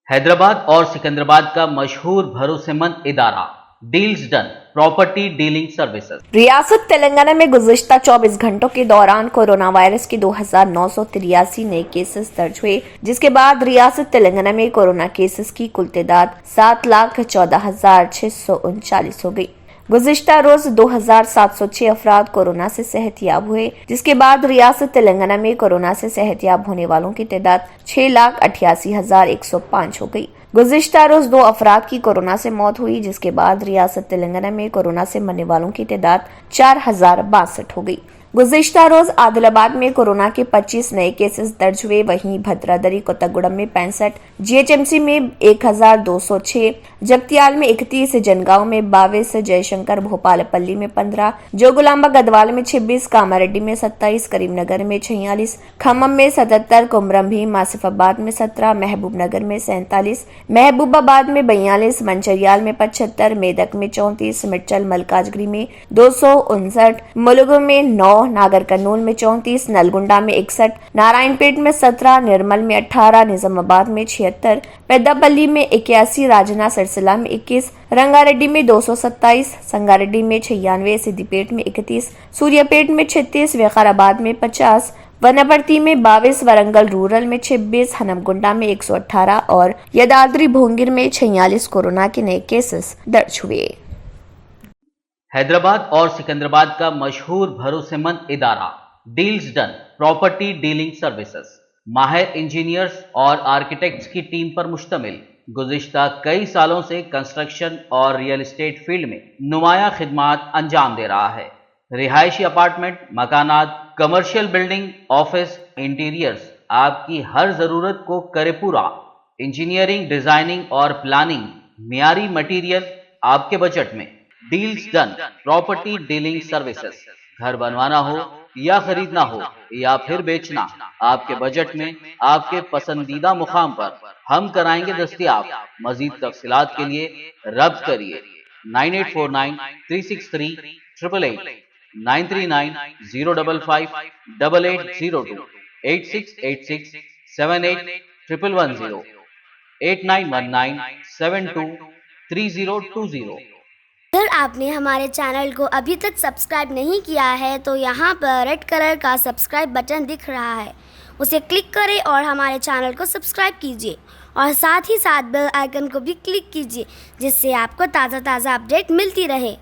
हैदराबाद और सिकंदराबाद का मशहूर भरोसेमंद इदारा deals done property dealing services. रियासत तेलंगाना में गुज़िश्ता 24 घंटों के दौरान कोरोना वायरस के 2983 नए केसेस दर्ज हुए, जिसके बाद रियासत तेलंगाना में कोरोना केसेस की कुल तादाद 7,14,639 हो गई। गुज़िश्ता रोज 2,706 अफराद कोरोना से सेहतयाब हुए, जिसके बाद रियासत तेलंगाना में कोरोना से सेहतयाब होने वालों की तादाद 6,88,105 हो गई। गुज़िश्ता रोज 2 अफराद की कोरोना से मौत हुई, जिसके बाद रियासत तेलंगाना में कोरोना से मरने वालों की तादाद 4,062 हो गई। गुज़िश्ता रोज आदिलाबाद में कोरोना के 25 नए केसेस दर्ज हुए, वहीं भद्रादरी कोत्तागुड़म में 65, जीएचएमसी में 1,206, जगतियाल में 31, जनगांव में 22, जयशंकर भोपालपल्ली में 15, जोगुलांबा गदवाल में 26, कामारेड्डी में 27, करीमनगर में 46, खम्मम में 77, कुमरम भीम आसिफाबाद में 17, महबूबनगर में 47, महबूबाबाद में 42, मंचरियाल में 75, मेदक में 34, मिर्चल मलकाजगिरी में 259, मुलुगु में 9, नागर कर्नूल में 34, नलगुंडा में 61, नारायणपेट में 17, निर्मल में 18, निजामाबाद में 76, पेद्दापल्ली में 81, राजना सिरसिला में 21, रंगारेड्डी में 227, संगारेड्डी में 96, सिद्दीपेट में 31, सूर्यापेट में 36, विकाराबाद में 50, वनपर्ती में 22, वरंगल रूरल में 26, हनमकुंडा में 118 और यदाद्री भोंगिर में 46 कोरोना के नए केसेस दर्ज हुए। हैदराबाद और सिकंदराबाद का मशहूर भरोसेमंद इदारा deals done property dealing services माहिर इंजीनियर्स और आर्किटेक्ट्स की टीम पर मुश्तमिल गुज़िश्ता कई सालों से कंस्ट्रक्शन और रियल एस्टेट फील्ड में नुमाया खिदमात अंजाम दे रहा है। रिहायशी अपार्टमेंट, मकानात, कमर्शियल बिल्डिंग, ऑफिस, इंटीरियर्स आपकी हर जरूरत को करे पूरा। इंजीनियरिंग, डिजाइनिंग और प्लानिंग, मियारी मटेरियल आपके बजट में। Deals done property dealing services. घर बनवाना हो या खरीदना हो या फिर बेचना, आपके बजट में आपके पसंदीदा मुकाम पर हम कराएंगे दस्तयाब। मजीद तफसीलात के लिए रब्त करिए 9849363888, 9390558802, 8686781110, 8919723020। अगर आपने हमारे चैनल को अभी तक सब्सक्राइब नहीं किया है तो यहाँ पर रेड कलर का सब्सक्राइब बटन दिख रहा है, उसे क्लिक करें और हमारे चैनल को सब्सक्राइब कीजिए और साथ ही साथ बेल आइकन को भी क्लिक कीजिए, जिससे आपको ताज़ा अपडेट मिलती रहे।